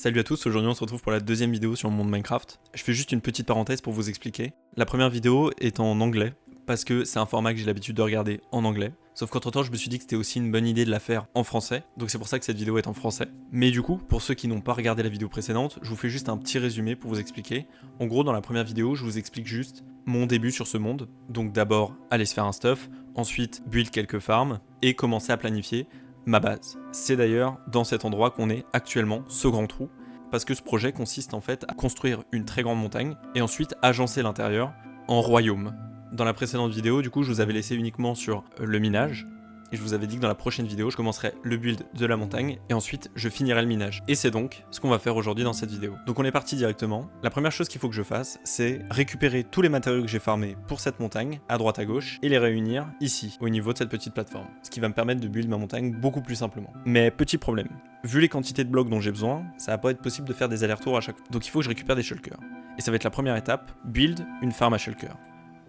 Salut à tous, aujourd'hui on se retrouve pour la deuxième vidéo sur le monde Minecraft. Je fais juste une petite parenthèse pour vous expliquer. La première vidéo est en anglais, parce que c'est un format que j'ai l'habitude de regarder en anglais. Sauf qu'entre temps je me suis dit que c'était aussi une bonne idée de la faire en français, donc c'est pour ça que cette vidéo est en français. Mais du coup, pour ceux qui n'ont pas regardé la vidéo précédente, je vous fais juste un petit résumé pour vous expliquer. En gros, dans la première vidéo, je vous explique juste mon début sur ce monde. Donc d'abord, aller se faire un stuff, ensuite build quelques farms, et commencer à planifier ma base. C'est d'ailleurs dans cet endroit qu'on est actuellement, ce grand trou, parce que ce projet consiste en fait à construire une très grande montagne et ensuite agencer l'intérieur en royaume. Dans la précédente vidéo, du coup, je vous avais laissé uniquement sur le minage, et je vous avais dit que dans la prochaine vidéo, je commencerai le build de la montagne, et ensuite je finirai le minage. Et c'est donc ce qu'on va faire aujourd'hui dans cette vidéo. Donc on est parti directement. La première chose qu'il faut que je fasse, c'est récupérer tous les matériaux que j'ai farmés pour cette montagne, à droite à gauche, et les réunir ici, au niveau de cette petite plateforme. Ce qui va me permettre de build ma montagne beaucoup plus simplement. Mais petit problème, vu les quantités de blocs dont j'ai besoin, ça va pas être possible de faire des allers-retours à chaque fois. Donc il faut que je récupère des shulkers. Et ça va être la première étape, build une farm à shulkers.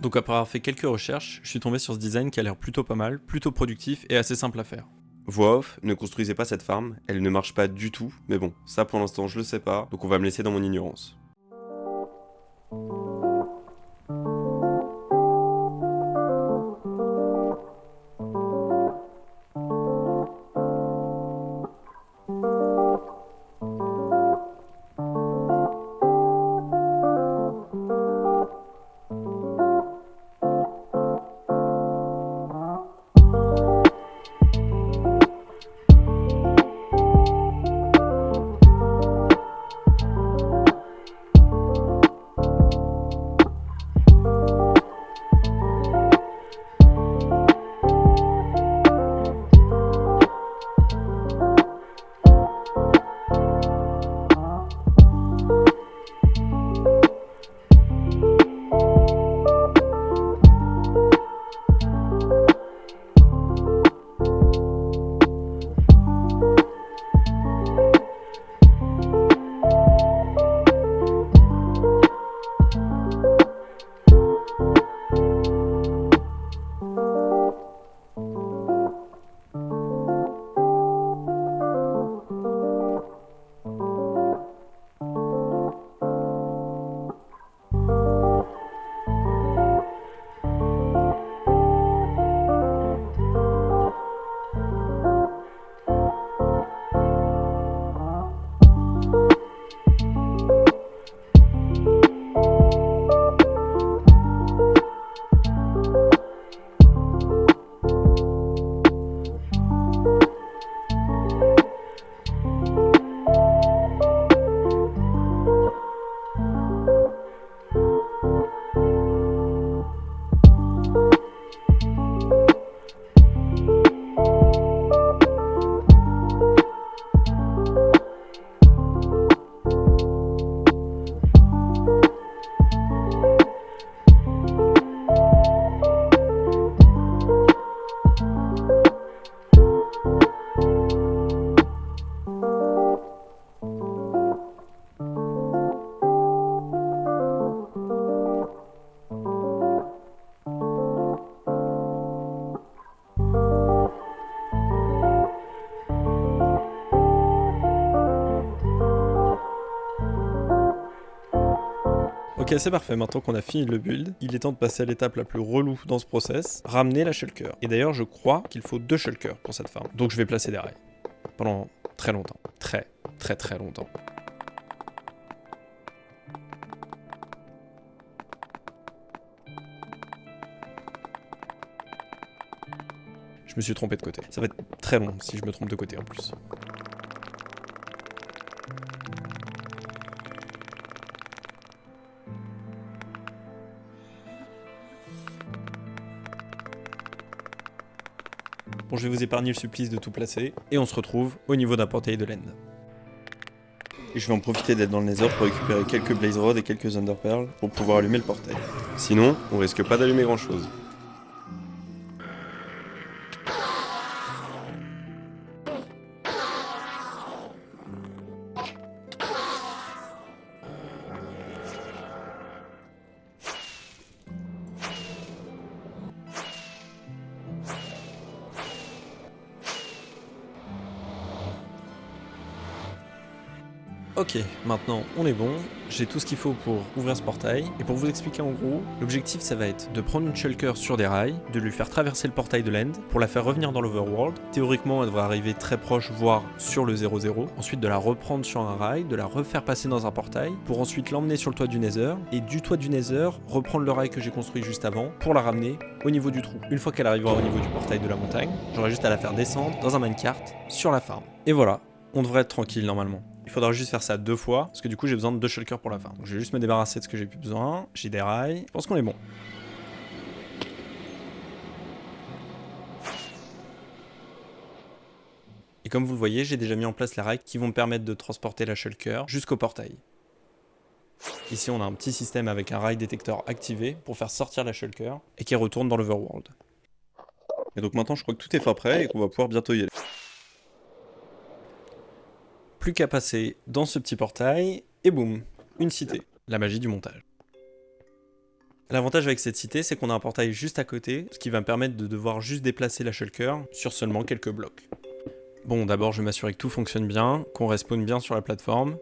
Donc après avoir fait quelques recherches, je suis tombé sur ce design qui a l'air plutôt pas mal, plutôt productif et assez simple à faire. Voix off, ne construisez pas cette farm, elle ne marche pas du tout, mais bon, ça pour l'instant je le sais pas, donc on va me laisser dans mon ignorance. Ok, c'est parfait, maintenant qu'on a fini le build, il est temps de passer à l'étape la plus relou dans ce process, ramener la shulker. Et d'ailleurs, je crois qu'il faut 2 shulkers pour cette farm. Donc je vais placer des rails. Pendant très longtemps. Très longtemps. Je me suis trompé de côté. Ça va être très long si je me trompe de côté en plus. Bon, je vais vous épargner le supplice de tout placer, et on se retrouve au niveau d'un portail de l'end. Et je vais en profiter d'être dans le Nether pour récupérer quelques Blaze Rods et quelques Enderpearls pour pouvoir allumer le portail. Sinon, on risque pas d'allumer grand chose. Ok, maintenant on est bon, j'ai tout ce qu'il faut pour ouvrir ce portail, et pour vous expliquer en gros, l'objectif ça va être de prendre une shulker sur des rails, de lui faire traverser le portail de l'end, pour la faire revenir dans l'overworld, théoriquement elle devrait arriver très proche, voire sur le 0-0, ensuite de la reprendre sur un rail, de la refaire passer dans un portail, pour ensuite l'emmener sur le toit du Nether, et du toit du Nether, reprendre le rail que j'ai construit juste avant, pour la ramener au niveau du trou. Une fois qu'elle arrivera au niveau du portail de la montagne, j'aurai juste à la faire descendre dans un minecart sur la farm. Et voilà, on devrait être tranquille normalement. Il faudra juste faire ça 2 fois, parce que du coup j'ai besoin de 2 shulkers pour la fin. Donc je vais juste me débarrasser de ce que j'ai plus besoin. J'ai des rails, je pense qu'on est bon. Et comme vous le voyez, j'ai déjà mis en place les rails qui vont me permettre de transporter la shulker jusqu'au portail. Ici on a un petit système avec un rail détecteur activé pour faire sortir la shulker et qui retourne dans l'overworld. Et donc maintenant je crois que tout est fait prêt et qu'on va pouvoir bientôt y aller. Plus qu'à passer dans ce petit portail, et boum, une cité. La magie du montage. L'avantage avec cette cité, c'est qu'on a un portail juste à côté, ce qui va me permettre de devoir juste déplacer la shulker sur seulement quelques blocs. Bon, d'abord je vais m'assurer que tout fonctionne bien, qu'on respawn bien sur la plateforme.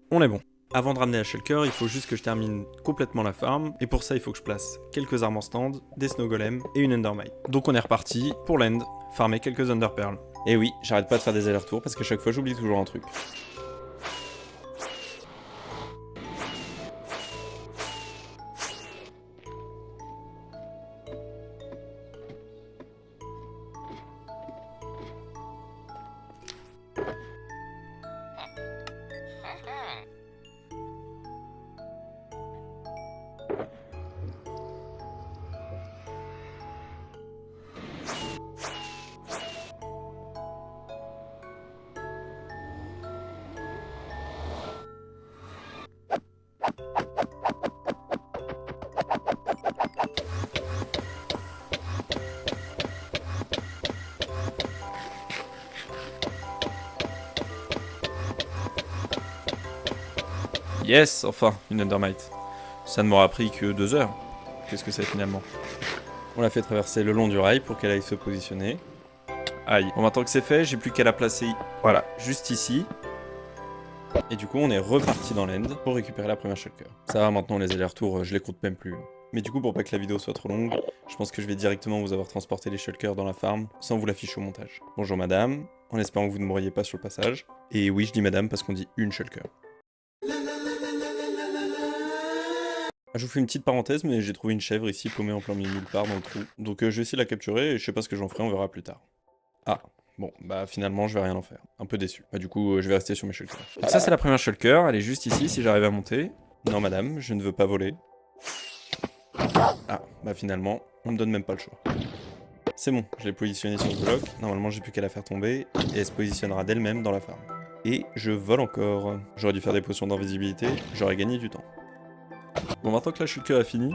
On est bon. Avant de ramener la shulker, il faut juste que je termine complètement la farm, et pour ça il faut que je place quelques armes en stand, des snow golems et une endermite. Donc on est reparti pour l'end, farmer quelques underpearls. Et oui, j'arrête pas de faire des allers-retours parce qu'à chaque fois j'oublie toujours un truc. Yes, enfin, une endermite. Ça ne m'aura pris que 2 heures. Qu'est-ce que c'est finalement? On l'a fait traverser le long du rail pour qu'elle aille se positionner. Aïe. Bon, maintenant que c'est fait, j'ai plus qu'à la placer, voilà, juste ici. Et du coup, on est reparti dans l'end pour récupérer la première shulker. Ça va, maintenant, les allers-retours, je les compte même plus. Mais du coup, pour pas que la vidéo soit trop longue, je pense que je vais directement vous avoir transporté les shulkers dans la farm, sans vous l'afficher au montage. Bonjour madame, en espérant que vous ne mouriez pas sur le passage. Et oui, je dis madame parce qu'on dit une shulker. Je vous fais une petite parenthèse, mais j'ai trouvé une chèvre ici paumée en plein milieu nulle part dans le trou. Donc je vais essayer de la capturer et je sais pas ce que j'en ferai, on verra plus tard. Ah, bon, bah finalement je vais rien en faire. Un peu déçu. Bah du coup, je vais rester sur mes shulkers. Donc ça c'est la première shulker, elle est juste ici si j'arrive à monter. Non madame, je ne veux pas voler. Ah, bah finalement, on me donne même pas le choix. C'est bon, je l'ai positionnée sur le bloc. Normalement j'ai plus qu'à la faire tomber et elle se positionnera d'elle-même dans la farm. Et je vole encore. J'aurais dû faire des potions d'invisibilité, j'aurais gagné du temps. Bon, maintenant que la shulker a fini,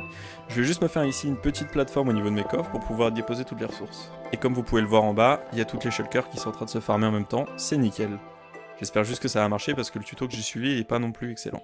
je vais juste me faire ici une petite plateforme au niveau de mes coffres pour pouvoir déposer toutes les ressources. Et comme vous pouvez le voir en bas, il y a toutes les shulkers qui sont en train de se farmer en même temps, c'est nickel. J'espère juste que ça va marcher parce que le tuto que j'ai suivi est pas non plus excellent.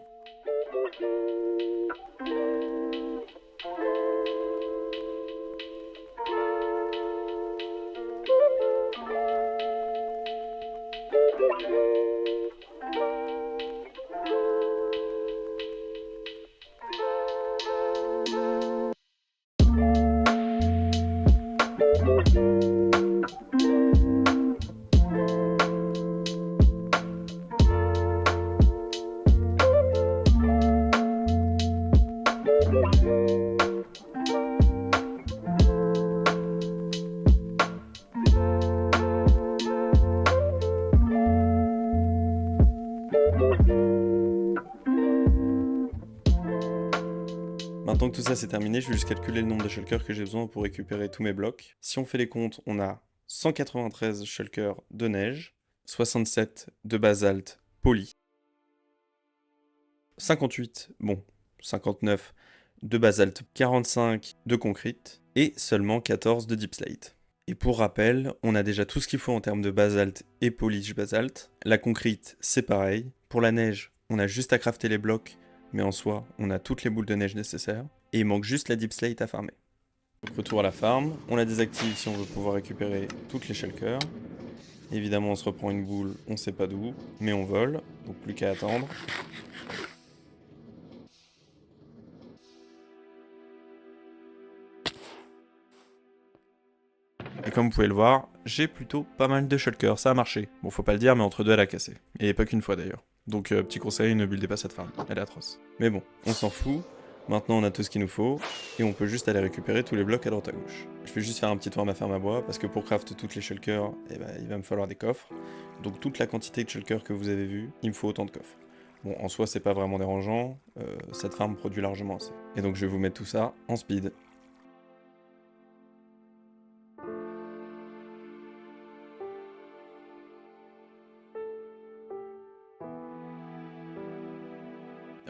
Maintenant que tout ça c'est terminé, je vais juste calculer le nombre de shulkers que j'ai besoin pour récupérer tous mes blocs. Si on fait les comptes, on a 193 shulkers de neige, 67 de basalte poli, 58, bon, 59 de basalte, 45 de concrete et seulement 14 de deep slate. Et pour rappel, on a déjà tout ce qu'il faut en termes de basalte et polish basalte. La concrete, c'est pareil. Pour la neige, on a juste à crafter les blocs, mais en soi, on a toutes les boules de neige nécessaires. Et il manque juste la deep slate à farmer. Donc retour à la farm, on la désactive si on veut pouvoir récupérer toutes les shulkers. Évidemment, on se reprend une boule, on sait pas d'où, mais on vole, donc plus qu'à attendre. Et comme vous pouvez le voir, j'ai plutôt pas mal de shulkers, ça a marché. Bon, faut pas le dire, mais entre deux, elle a cassé. Et pas qu'une fois d'ailleurs. Donc, petit conseil, ne buildez pas cette farm, elle est atroce. Mais bon, on s'en fout. Maintenant, on a tout ce qu'il nous faut, et on peut juste aller récupérer tous les blocs à droite à gauche. Je vais juste faire un petit tour à ma ferme à bois, parce que pour craft toutes les shulkers, eh ben, il va me falloir des coffres. Donc, toute la quantité de shulkers que vous avez vu, il me faut autant de coffres. Bon, en soi, c'est pas vraiment dérangeant, cette farm produit largement assez. Et donc, je vais vous mettre tout ça en speed.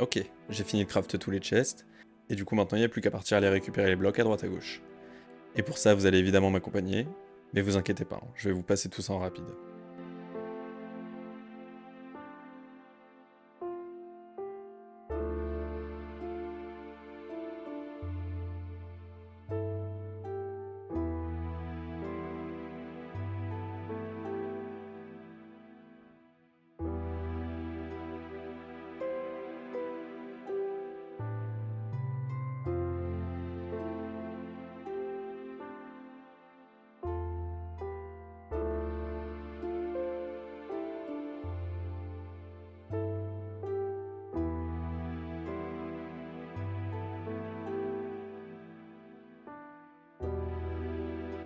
Ok, j'ai fini de craft tous les chests, et du coup maintenant il n'y a plus qu'à partir aller récupérer les blocs à droite à gauche. Et pour ça vous allez évidemment m'accompagner, mais vous inquiétez pas, hein, je vais vous passer tout ça en rapide.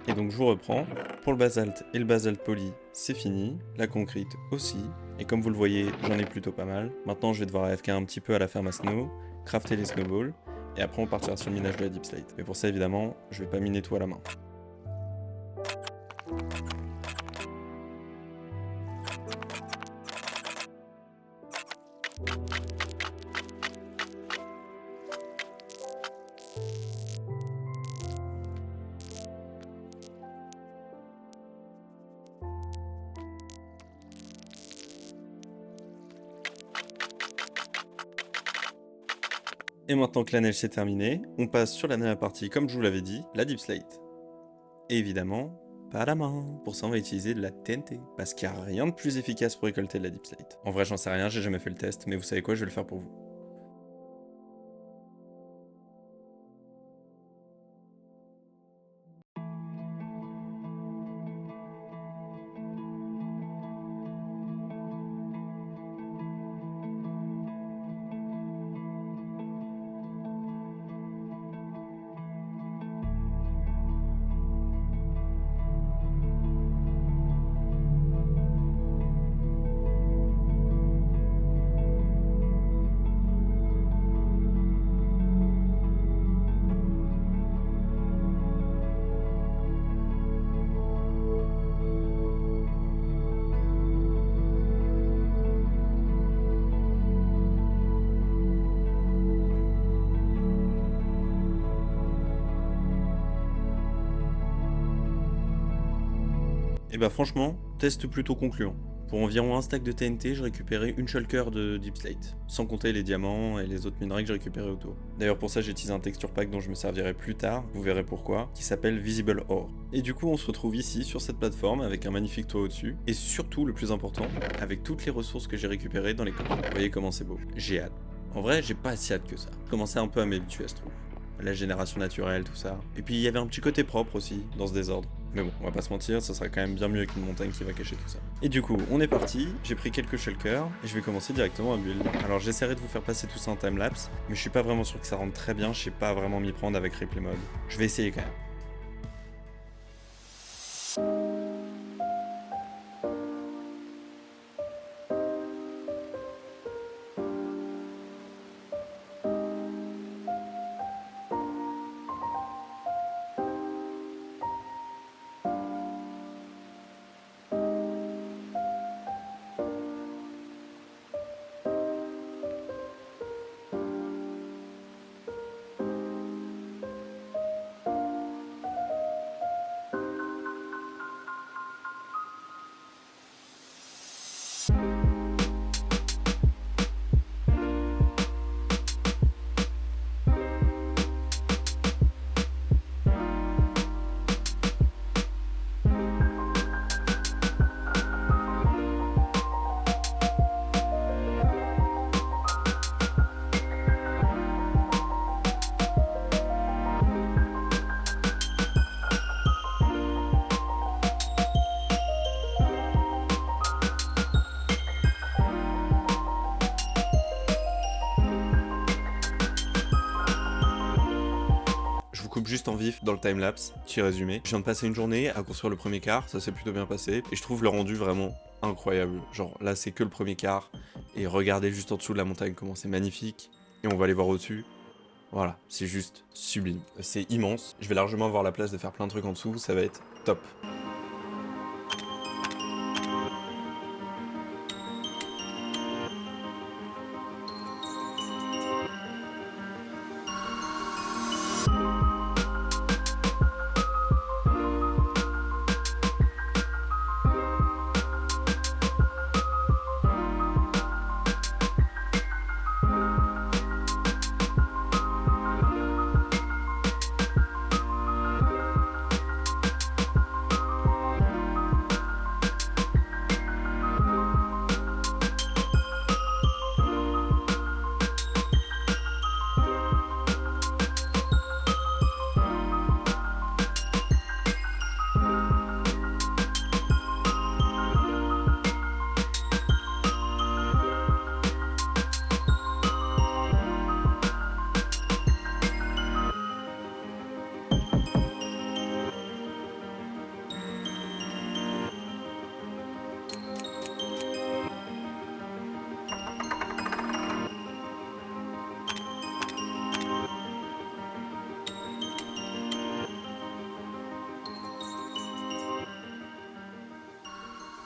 Et donc je vous reprends, pour le basalte et le basalte poli, c'est fini, la concrete aussi, et comme vous le voyez, j'en ai plutôt pas mal. Maintenant je vais devoir AFK un petit peu à la ferme à snow, crafter les snowballs, et après on partira sur le minage de la deep slate. Mais pour ça évidemment, je vais pas miner tout à la main. Et maintenant que la neige s'est terminée, on passe sur la dernière partie, comme je vous l'avais dit, la deep slate. Et évidemment, pas à la main. Pour ça, on va utiliser de la TNT. Parce qu'il n'y a rien de plus efficace pour récolter de la deep slate. En vrai, j'en sais rien, j'ai jamais fait le test, mais vous savez quoi, je vais le faire pour vous. Et bah franchement, test plutôt concluant. Pour environ un stack de TNT, je récupérais une shulker de Deep Slate, sans compter les diamants et les autres minerais que j'ai récupérés autour. D'ailleurs pour ça j'ai utilisé un texture pack dont je me servirai plus tard, vous verrez pourquoi, qui s'appelle Visible Ore. Et du coup on se retrouve ici sur cette plateforme avec un magnifique toit au-dessus, et surtout le plus important, avec toutes les ressources que j'ai récupérées dans les coffres. Vous voyez comment c'est beau. J'ai hâte. En vrai j'ai pas si hâte que ça. Je commençais un peu à m'habituer à ce truc. La génération naturelle, tout ça. Et puis il y avait un petit côté propre aussi dans ce désordre. Mais bon, on va pas se mentir, ça sera quand même bien mieux qu'une montagne qui va cacher tout ça. Et du coup, on est parti, j'ai pris quelques shulkers, et je vais commencer directement à build. Alors j'essaierai de vous faire passer tout ça en timelapse, mais je suis pas vraiment sûr que ça rentre très bien, je sais pas vraiment m'y prendre avec replay mode. Je vais essayer quand même. juste en vif dans le timelapse, petit résumé. Je viens de passer une journée à construire le premier quart, ça s'est plutôt bien passé, et je trouve le rendu vraiment incroyable. Genre là c'est que le premier quart, et regardez juste en dessous de la montagne comment c'est magnifique, et on va aller voir au-dessus. Voilà, c'est juste sublime. C'est immense, je vais largement avoir la place de faire plein de trucs en dessous, ça va être top.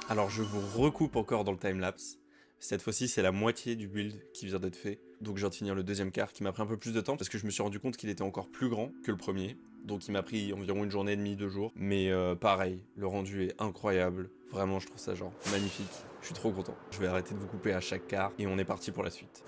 Alors je vous recoupe encore dans le timelapse. Cette fois-ci c'est la moitié du build qui vient d'être fait. Donc je viens de finir le deuxième quart qui m'a pris un peu plus de temps parce que je me suis rendu compte qu'il était encore plus grand que le premier. Donc il m'a pris environ une journée et demie, 2 jours. Mais pareil, le rendu est incroyable. Vraiment je trouve ça genre magnifique. Je suis trop content. Je vais arrêter de vous couper à chaque quart et on est parti pour la suite.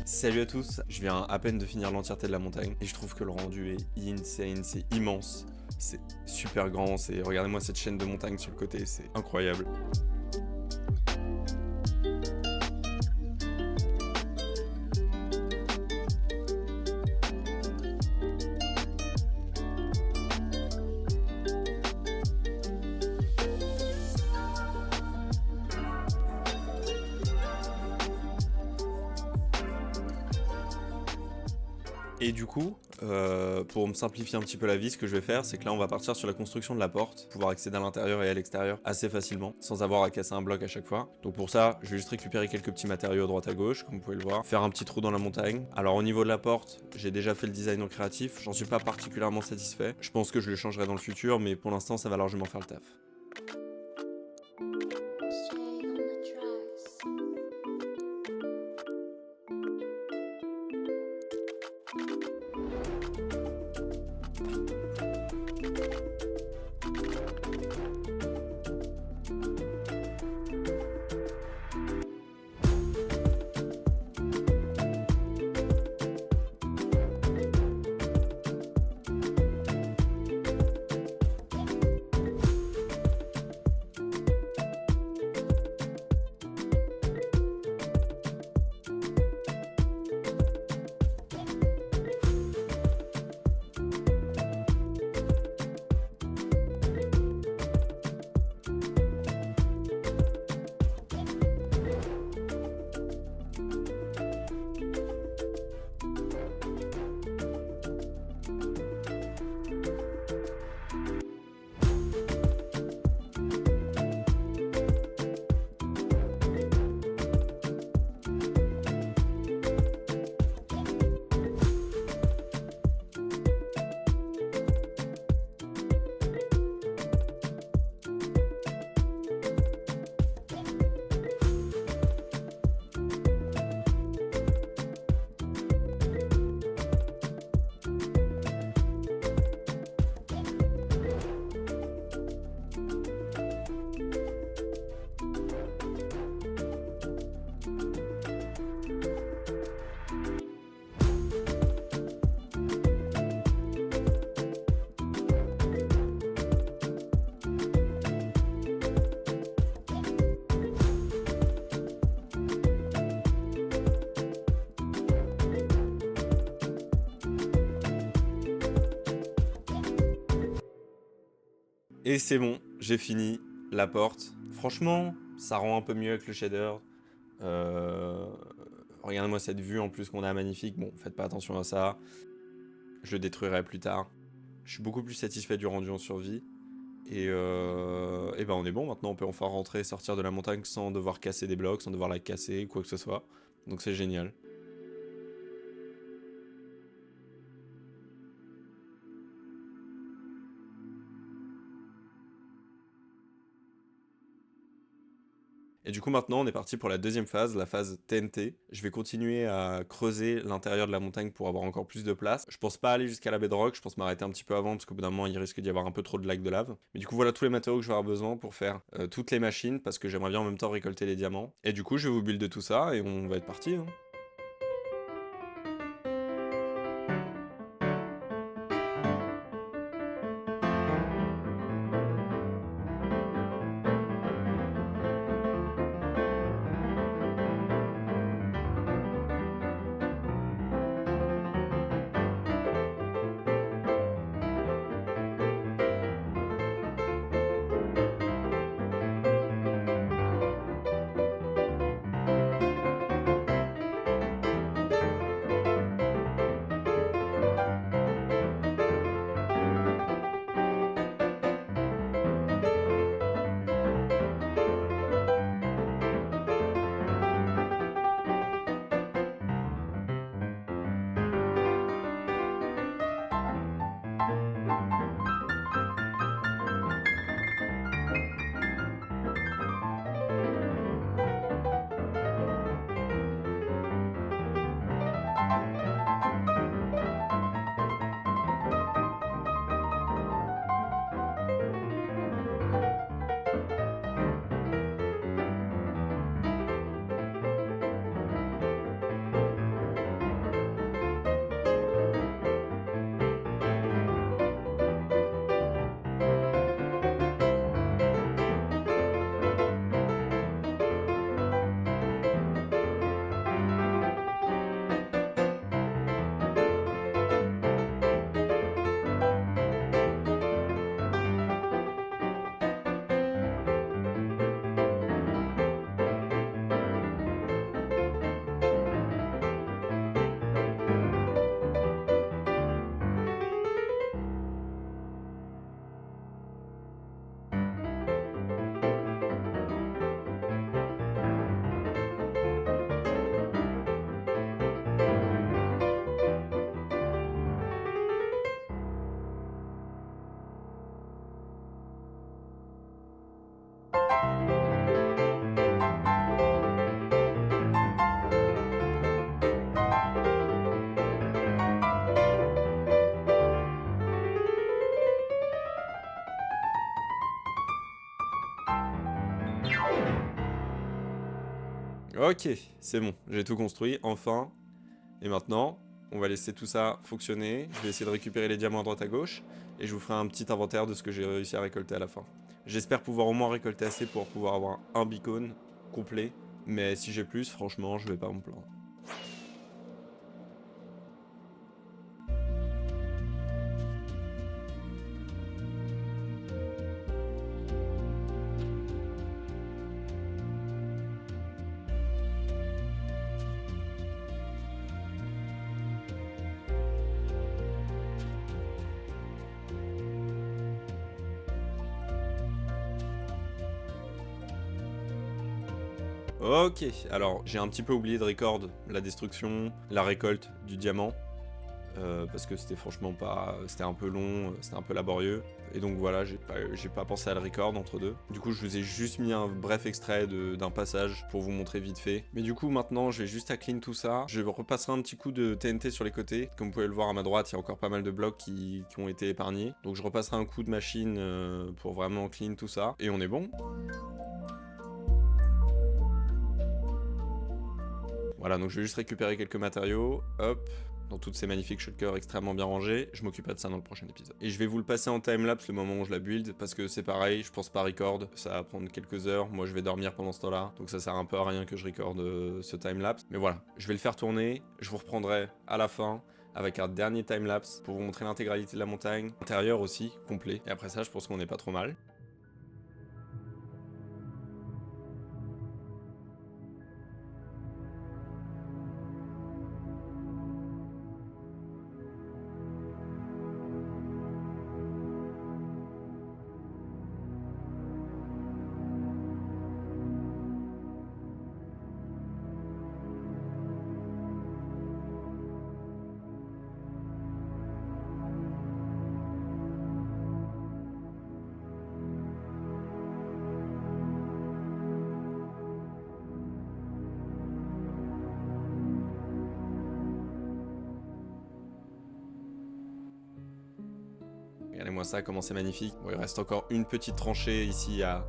Salut à tous, je viens à peine de finir l'entièreté de la montagne et je trouve que le rendu est insane, c'est immense, c'est super grand, regardez-moi cette chaîne de montagne sur le côté, c'est incroyable. Et du coup, pour me simplifier un petit peu la vie, ce que je vais faire, c'est que là on va partir sur la construction de la porte, pouvoir accéder à l'intérieur et à l'extérieur assez facilement, sans avoir à casser un bloc à chaque fois. Donc pour ça, je vais juste récupérer quelques petits matériaux à droite à gauche, comme vous pouvez le voir, faire un petit trou dans la montagne. Alors au niveau de la porte, j'ai déjà fait le design en créatif, j'en suis pas particulièrement satisfait. Je pense que je le changerai dans le futur, mais pour l'instant ça va largement faire le taf. Et c'est bon, j'ai fini la porte. Franchement, ça rend un peu mieux avec le shader. Regardez-moi cette vue en plus qu'on a magnifique. Bon, faites pas attention à ça. Je le détruirai plus tard. Je suis beaucoup plus satisfait du rendu en survie. Et ben on est bon, maintenant on peut enfin rentrer et sortir de la montagne sans devoir casser des blocs, sans devoir la casser, quoi que ce soit. Donc c'est génial. Et du coup maintenant on est parti pour la deuxième phase, la phase TNT. Je vais continuer à creuser l'intérieur de la montagne pour avoir encore plus de place. Je pense pas aller jusqu'à la bedrock, je pense m'arrêter un petit peu avant parce qu'au bout d'un moment il risque d'y avoir un peu trop de lacs de lave. Mais du coup voilà tous les matériaux que je vais avoir besoin pour faire toutes les machines parce que j'aimerais bien en même temps récolter les diamants. Et du coup je vais vous build tout ça et on va être parti. Hein. Ok, c'est bon, j'ai tout construit, enfin. Et maintenant, on va laisser tout ça fonctionner. Je vais essayer de récupérer les diamants à droite à gauche. Et je vous ferai un petit inventaire de ce que j'ai réussi à récolter à la fin. J'espère pouvoir au moins récolter assez pour pouvoir avoir un beacon complet. Mais si j'ai plus, franchement, je vais pas me plaindre. Ok, alors j'ai un petit peu oublié de record la destruction, la récolte du diamant. Parce que c'était franchement pas... C'était un peu long, c'était un peu laborieux. Et donc voilà, j'ai pas pensé à le record entre deux. Du coup, je vous ai juste mis un bref extrait d'un passage pour vous montrer vite fait. Mais du coup, maintenant, je vais juste à clean tout ça. Je repasserai un petit coup de TNT sur les côtés. Comme vous pouvez le voir à ma droite, il y a encore pas mal de blocs qui ont été épargnés. Donc je repasserai un coup de machine pour vraiment clean tout ça. Et on est bon. Voilà, donc je vais juste récupérer quelques matériaux. Hop. Dans toutes ces magnifiques shulkers extrêmement bien rangés. Je m'occuperai de ça dans le prochain épisode. Et je vais vous le passer en timelapse le moment où je la build, parce que c'est pareil, je pense pas record, ça va prendre quelques heures, moi je vais dormir pendant ce temps-là, donc ça sert un peu à rien que je record ce timelapse. Mais voilà, je vais le faire tourner, je vous reprendrai à la fin, avec un dernier timelapse pour vous montrer l'intégralité de la montagne, l'intérieur aussi, complet. Et après ça, je pense qu'on est pas trop mal. Regardez-moi ça, comment c'est magnifique. Bon, il reste encore une petite tranchée ici à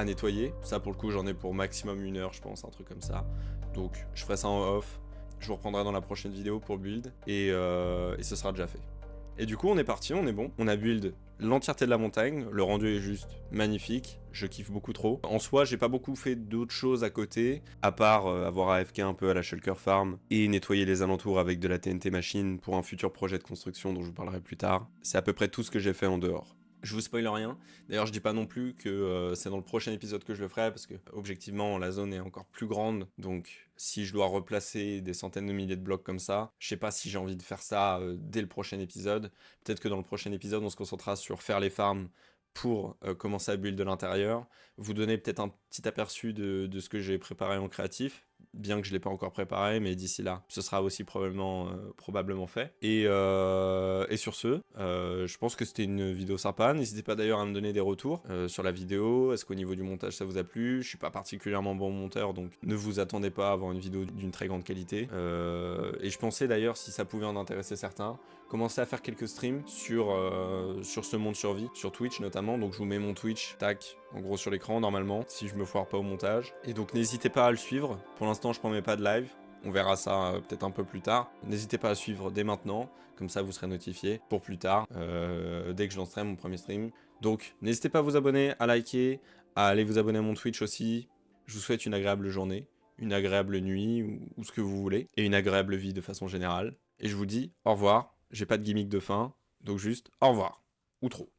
nettoyer. Ça, pour le coup, j'en ai pour maximum 1 heure, je pense, un truc comme ça. Donc, je ferai ça en off. Je vous reprendrai dans la prochaine vidéo pour build. Et ce sera déjà fait. Et du coup, on est parti, on est bon. On a build l'entièreté de la montagne. Le rendu est juste magnifique. Je kiffe beaucoup trop. En soi, j'ai pas beaucoup fait d'autres choses à côté, à part avoir AFK un peu à la Shulker Farm et nettoyer les alentours avec de la TNT machine pour un futur projet de construction dont je vous parlerai plus tard. C'est à peu près tout ce que j'ai fait en dehors. Je vous spoil rien. D'ailleurs, je dis pas non plus que c'est dans le prochain épisode que je le ferai, parce que objectivement, la zone est encore plus grande. Donc, si je dois replacer des centaines de milliers de blocs comme ça, je sais pas si j'ai envie de faire ça dès le prochain épisode. Peut-être que dans le prochain épisode, on se concentrera sur faire les farms pour commencer à build de l'intérieur, vous donner peut-être un petit aperçu de ce que j'ai préparé en créatif, bien que je ne l'ai pas encore préparé, mais d'ici là, ce sera aussi probablement fait. Et sur ce, je pense que c'était une vidéo sympa. N'hésitez pas d'ailleurs à me donner des retours sur la vidéo. Est-ce qu'au niveau du montage, ça vous a plu? Je suis pas particulièrement bon monteur, donc ne vous attendez pas à avoir une vidéo d'une très grande qualité. Et je pensais d'ailleurs, si ça pouvait en intéresser certains, commencer à faire quelques streams sur ce monde survie, sur Twitch notamment. Donc je vous mets mon Twitch, tac, en gros sur l'écran normalement, si je me foire pas au montage. Et donc n'hésitez pas à le suivre. Pour l'instant, je promets pas de live. On verra ça peut-être un peu plus tard. N'hésitez pas à suivre dès maintenant, comme ça vous serez notifié pour plus tard, dès que je lancerai mon premier stream. Donc n'hésitez pas à vous abonner, à liker, à aller vous abonner à mon Twitch aussi. Je vous souhaite une agréable journée, une agréable nuit, ou ce que vous voulez, et une agréable vie de façon générale. Et je vous dis au revoir. J'ai pas de gimmick de fin, donc juste au revoir. Ou trop.